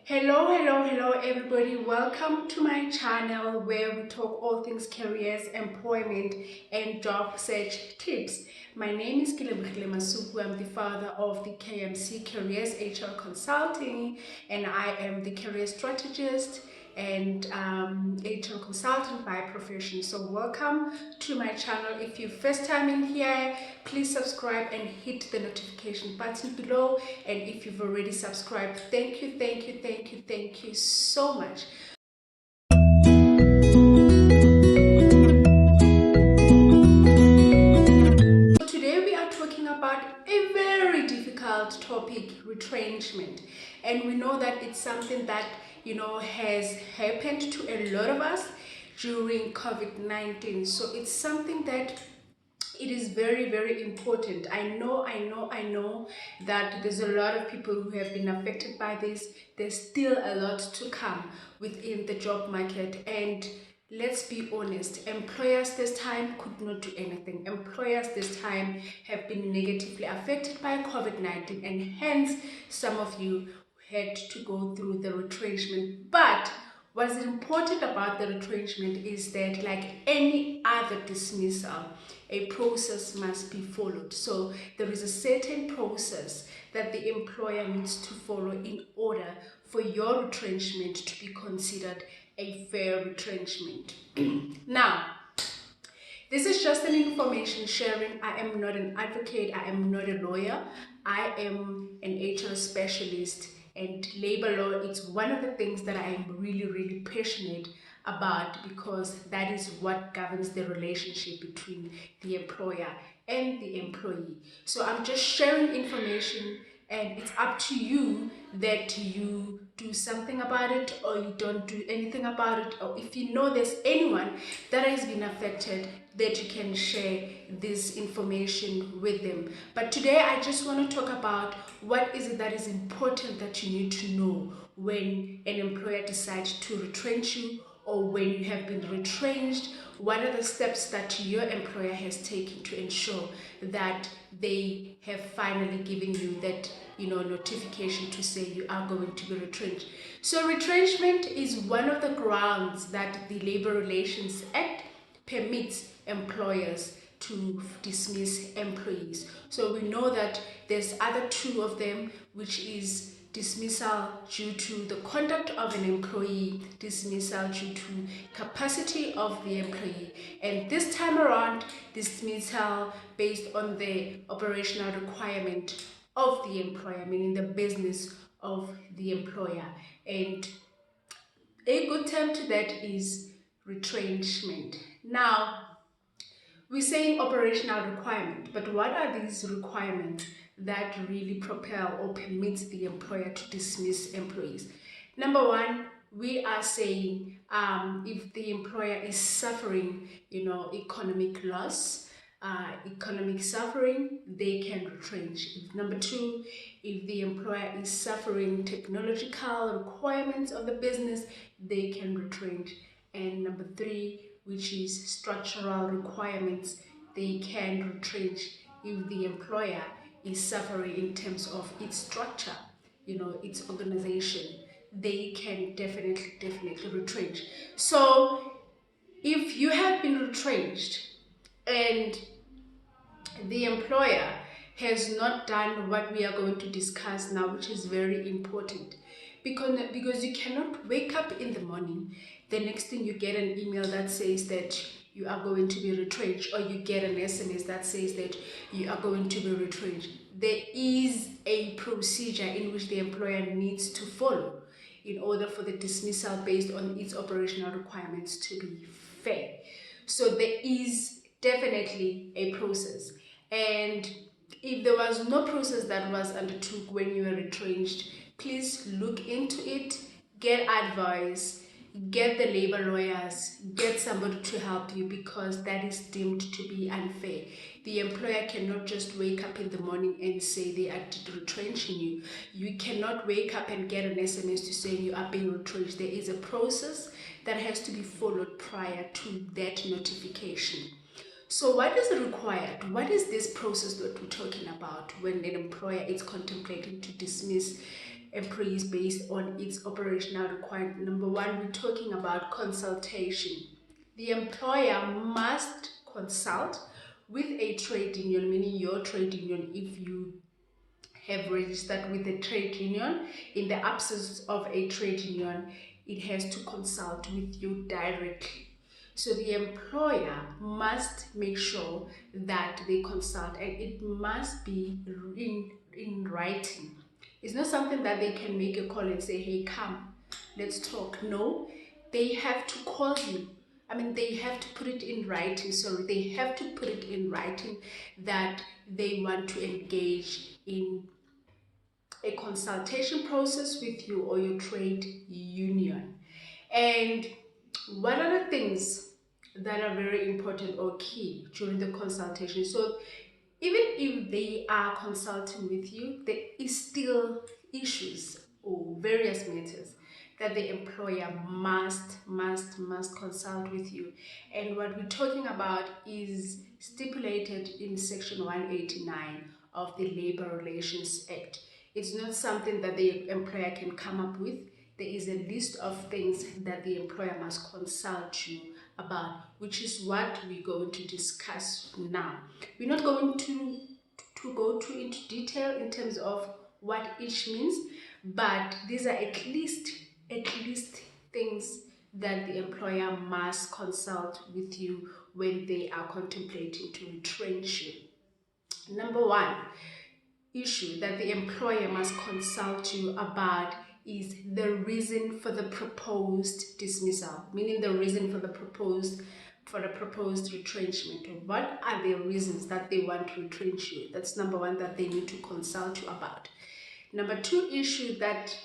Hello everybody. Welcome to my channel where we talk all things careers, employment and job search tips. My name is Kilebukile Masuku. I'm the founder of the KMC Careers HR Consulting, and I am the career strategist and HR consultant by profession. So welcome to my channel. If you're first time in here, please subscribe and hit the notification button below. And if you've already subscribed, thank you so much. Today we are talking about a very difficult topic, retrenchment. And we know that it's something that has happened to a lot of us during COVID-19. So it's something that it is very important. I know that there's a lot of people who have been affected by this. There's still a lot to come within the job market, and let's be honest, employers this time could not do anything. Employers this time have been negatively affected by COVID-19, and hence some of you had to go through the retrenchment. But what's important about the retrenchment is that, like any other dismissal, a process must be followed. So there is a certain process that the employer needs to follow in order for your retrenchment to be considered a fair retrenchment. Now, this is just an information sharing. I am not an advocate. I am not a lawyer. I am an HR specialist, and labor law is one of the things that I am really passionate about, because that is what governs the relationship between the employer and the employee. So I'm just sharing information, and it's up to you that you do something about it or you don't do anything about it. Or if you know there's anyone that has been affected, that you can share this information with them. But today I just want to talk about what is it that is important that you need to know when an employer decides to retrench you, or when you have been retrenched. What are the steps that your employer has taken to ensure that they have finally given you that notification to say you are going to be retrenched? So retrenchment is one of the grounds that the Labor Relations Act permits employers to dismiss employees. So we know that there's other two of them, which is dismissal due to the conduct of an employee, dismissal due to capacity of the employee, and this time around, dismissal based on the operational requirement of the employer, meaning the business of the employer. And a good term to that is retrenchment. Now, we're saying operational requirement, but what are these requirements that really propel or permit the employer to dismiss employees? Number one, we are saying if the employer is suffering, economic loss, economic suffering, they can retrench. Number two, if the employer is suffering technological requirements of the business, they can retrench. And number three, which is structural requirements, they can retrench if the employer is suffering in terms of its structure, its organization. They can definitely retrench. So if you have been retrenched and the employer has not done what we are going to discuss now, which is very important, because you cannot wake up in the morning, the next thing you get an email that says that you are going to be retrenched, or you get an SMS that says that you are going to be retrenched. There is a procedure in which the employer needs to follow in order for the dismissal based on its operational requirements to be fair. So there is definitely a process, and if there was no process that was undertook when you were retrenched, please look into it, get advice, get the labor lawyers, get somebody to help you, because that is deemed to be unfair. The employer cannot just wake up in the morning and say they are retrenching you. You cannot wake up and get an SMS to say you are being retrenched. There is a process that has to be followed prior to that notification. So what is required? What is this process that we're talking about when an employer is contemplating to dismiss employees based on its operational requirement. Number one, we're talking about consultation. The employer must consult with a trade union, meaning your trade union, if you have registered with a trade union. In the absence of a trade union, it has to consult with you directly. So the employer must make sure that they consult, and it must be in writing. It's not something that they can make a call and say, hey, come, let's talk. No, they have to call you. I mean, they have to put it in writing. Sorry, they have to put it in writing that they want to engage in a consultation process with you or your trade union. And what are the things that are very important or key during the consultation? So even if they are consulting with you, there is still issues or various matters that the employer must consult with you. And what we're talking about is stipulated in section 189 of the Labor Relations Act. It's not something that the employer can come up with. There is a list of things that the employer must consult you about, which is what we're going to discuss now. We're not going to go too into detail in terms of what each means, but these are at least things that the employer must consult with you when they are contemplating to retrench you. Number one issue that the employer must consult you about is the reason for the proposed dismissal, meaning the reason for the proposed retrenchment. What are the reasons that they want to retrench you? That's number one that they need to consult you about. Number two issue that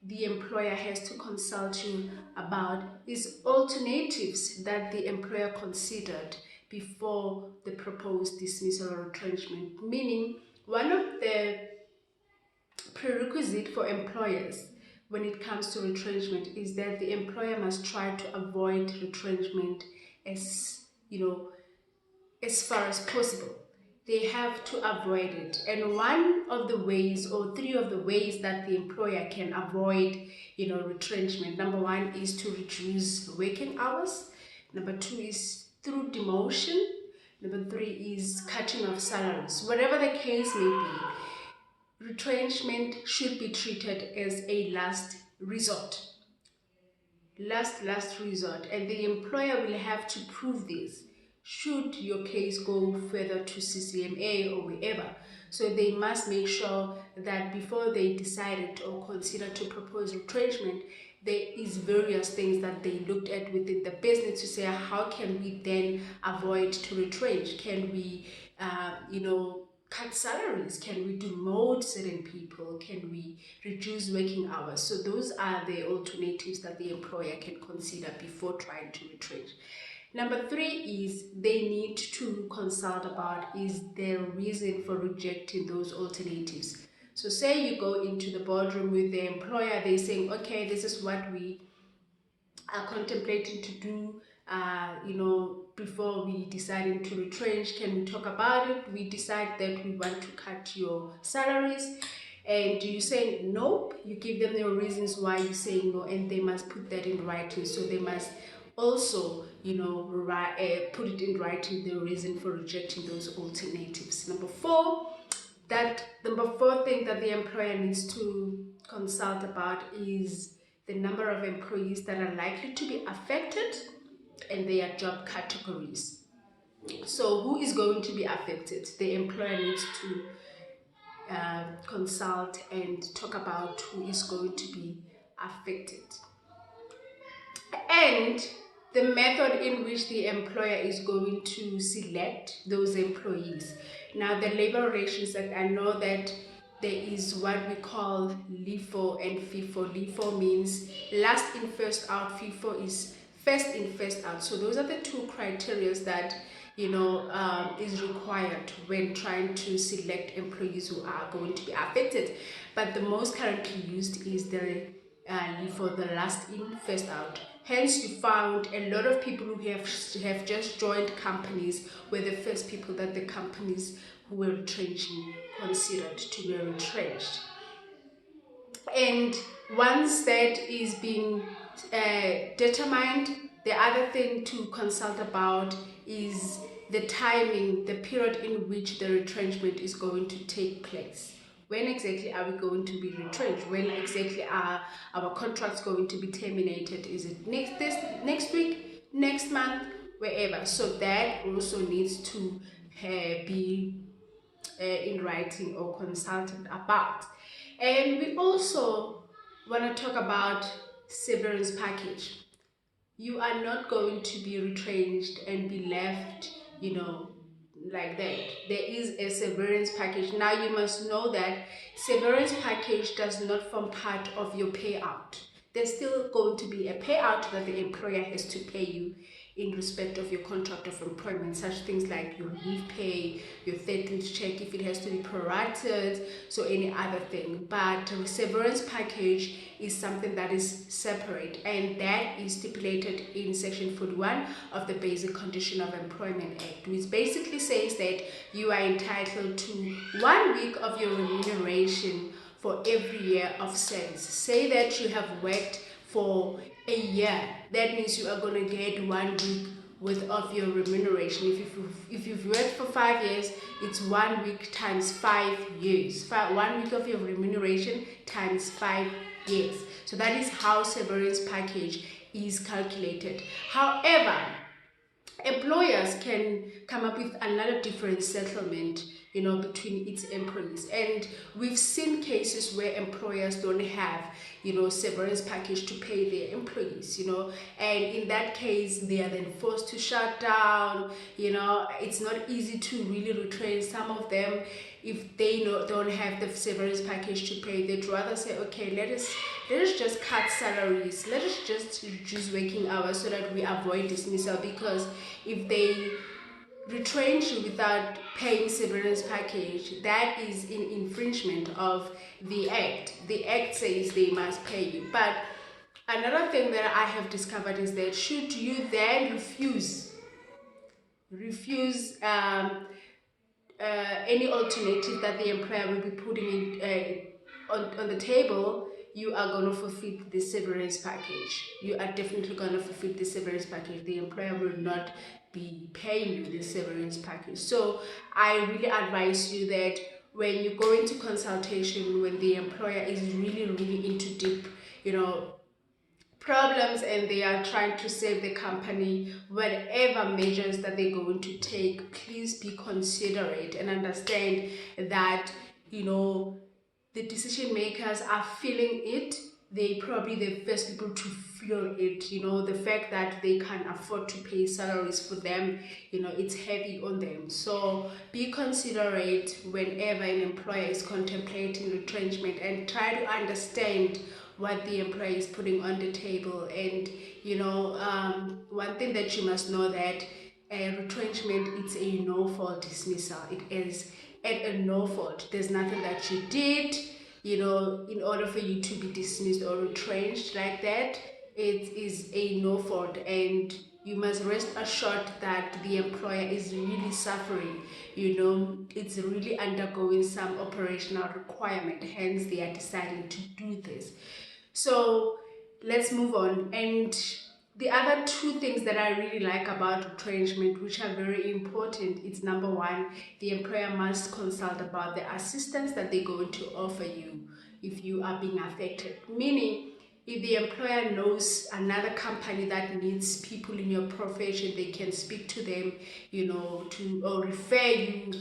the employer has to consult you about is alternatives that the employer considered before the proposed dismissal or retrenchment, meaning one of the prerequisites for employers when it comes to retrenchment is that the employer must try to avoid retrenchment as far as possible. They have to avoid it. And one of the ways, or three of the ways that the employer can avoid retrenchment, number one is to reduce working hours. Number two is through demotion. Number three is cutting off salaries. Whatever the case may be, retrenchment should be treated as a last resort. Last resort. And the employer will have to prove this should your case go further to CCMA or wherever. So they must make sure that before they decided or consider to propose retrenchment, there is various things that they looked at within the business to say, how can we then avoid to retrench? Can we, cut salaries? Can we demote certain people? Can we reduce working hours? So those are the alternatives that the employer can consider before trying to retrench. Number three is they need to consult about is their reason for rejecting those alternatives. So say you go into the boardroom with the employer, they're saying, okay, this is what we are contemplating to do, before we decided to retrench. Can we talk about it? We decide that we want to cut your salaries. And you say nope, you give them your reasons why you say no, and they must put that in writing. So they must also, put it in writing, the reason for rejecting those alternatives. Number four thing that the employer needs to consult about is the number of employees that are likely to be affected and their job categories. So who is going to be affected? The employer needs to consult and talk about who is going to be affected. And the method in which the employer is going to select those employees. Now, the Labor Relations Act, I know that there is what we call LIFO and FIFO. LIFO means last in, first out. FIFO is first in, first out. So those are the two criteria that is required when trying to select employees who are going to be affected. But the most currently used is the LIFO, the last in, first out. Hence, you found a lot of people who have just joined companies were the first people that the companies who were retrenching considered to be retrenched. And once that is being determined, the other thing to consult about is the timing, the period in which the retrenchment is going to take place. When exactly are we going to be retrenched? When exactly are our contracts going to be terminated? Is it next week, next month, wherever? So that also needs to be in writing or consulted about. And we also want to talk about severance package. You are not going to be retrenched and be left, like that. There is a severance package. Now you must know that severance package does not form part of your payout. There's still going to be a payout that the employer has to pay you in respect of your contract of employment, such things like your leave pay, your 13th check if it has to be prorated, so any other thing. But severance package is something that is separate, and that is stipulated in section 41 of the Basic Condition of Employment Act, which basically says that you are entitled to 1 week of your remuneration for every year of service. Say that you have worked for a year, that means you are going to get 1 week worth of your remuneration. If you've worked for 5 years, it's 1 week times 5 years. 1 week of your remuneration times 5 years. So that is how severance package is calculated. However, employers can come up with another different settlement, between its employees. And we've seen cases where employers don't have, severance package to pay their employees, and in that case, they are then forced to shut down. It's not easy to really retrain some of them. If they don't have the severance package to pay, they'd rather say, okay, let us just cut salaries, let us just reduce working hours so that we avoid dismissal, because if they retrench you without paying severance package, that is in infringement of the act. The act says they must pay you. But another thing that I have discovered is that should you then refuse any alternative that the employer will be putting in, on the table, you are going to forfeit the severance package. You are definitely going to forfeit the severance package. The employer will not be paying you the severance package. So I really advise you that when you go into consultation, when the employer is really, really into deep, problems and they are trying to save the company, whatever measures that they're going to take, please be considerate and understand that, the decision makers are feeling it. They probably the first people to feel it. The fact that they can't afford to pay salaries for them, it's heavy on them. So be considerate whenever an employer is contemplating retrenchment, and try to understand what the employer is putting on the table. And one thing that you must know, that retrenchment, it's a no-fault dismissal. It is at a no fault. There's nothing that you did, in order for you to be dismissed or retrenched like that. It is a no fault, and you must rest assured that the employer is really suffering. It's really undergoing some operational requirement, hence they are deciding to do this. So let's move on. And the other two things that I really like about retrenchment, which are very important, is number one, the employer must consult about the assistance that they're going to offer you if you are being affected. Meaning, if the employer knows another company that needs people in your profession, they can speak to them, or refer you,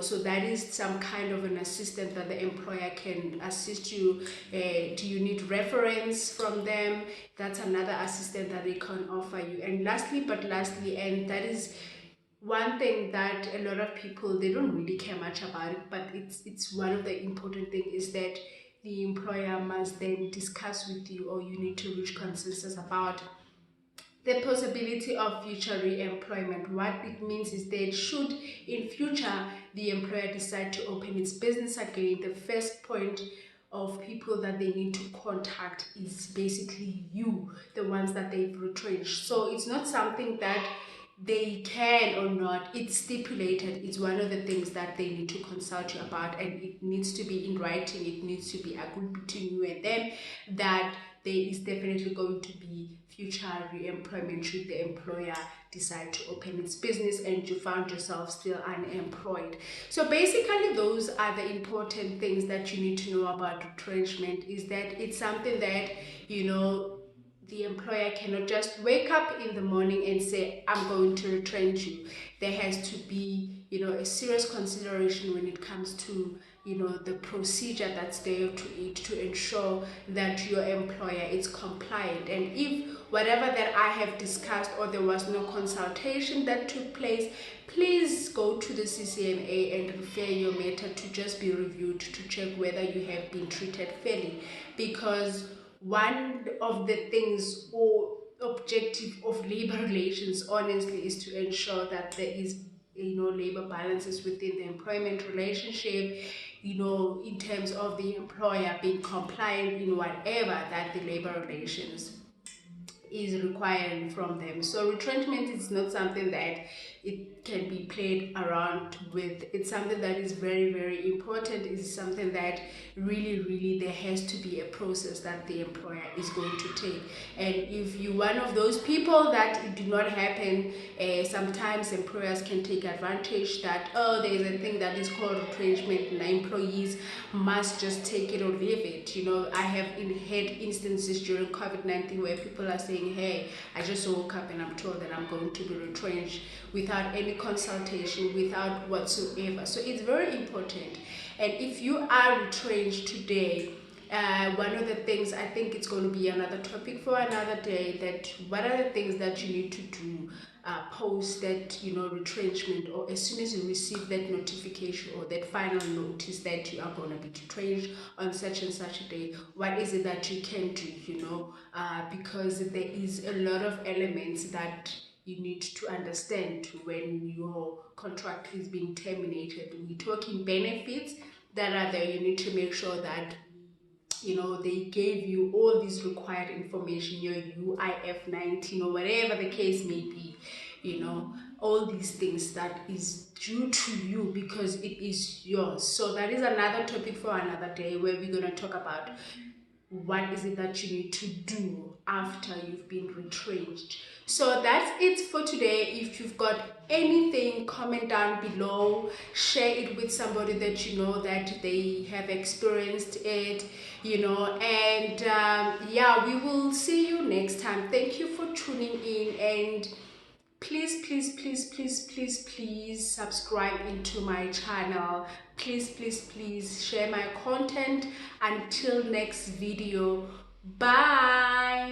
so that is some kind of an assistance that the employer can assist you. Do you need reference from them? That's another assistance that they can offer you. And lastly, and that is one thing that a lot of people, they don't really care much about it, but it's one of the important things, is that the employer must then discuss with you, or you need to reach consensus about the possibility of future re-employment. What it means is that should in future the employer decide to open its business again, the first point of people that they need to contact is basically you, the ones that they've retrenched. So it's not something that they can or not, it's stipulated, it's one of the things that they need to consult you about, and it needs to be in writing, it needs to be agreed between you and them that there is definitely going to be future re-employment should the employer decide to open its business and you found yourself still unemployed. So basically those are the important things that you need to know about retrenchment, is that it's something that, you know, the employer cannot just wake up in the morning and say, I'm going to retrench you. There has to be, you know, a serious consideration when it comes to, you know, the procedure that's there to it to ensure that your employer is compliant. And if whatever that I have discussed or there was no consultation that took place, please go to the CCMA and refer your matter to just be reviewed to check whether you have been treated fairly, because one of the things or objective of labor relations honestly is to ensure that there is, you know, labor balances within the employment relationship, you know, in terms of the employer being compliant in whatever that the labor relations is requiring from them. So retrenchment is not something that it can be played around with. It's something that is very, very important. It's something that really there has to be a process that the employer is going to take. And if you're one of those people that it did not happen, sometimes employers can take advantage that, oh, there is a thing that is called retrenchment and employees must just take it or leave it. You know, I have had instances during COVID-19 where people are saying, hey, I just woke up and I'm told that I'm going to be retrenched without any consultation, without whatsoever. So it's very important. And if you are retrenched today, one of the things, I think it's going to be another topic for another day, that what are the things that you need to do post that, you know, retrenchment, or as soon as you receive that notification or that final notice that you are going to be retrenched on such and such a day. What is it that you can do, you know, because there is a lot of elements that you need to understand when your contract is being terminated. We're talking benefits that are there. You need to make sure that, you know, they gave you all this required information, your UIF 19 or whatever the case may be, you know, all these things that is due to you because it is yours. So that is another topic for another day, where we're going to talk about what is it that you need to do after you've been retrenched. So that's it for today. If you've got anything, comment down below, share it with somebody that you know that they have experienced it, you know, and yeah, we will see you next time. Thank you for tuning in, and please subscribe into my channel. Please share my content. Until next video, bye.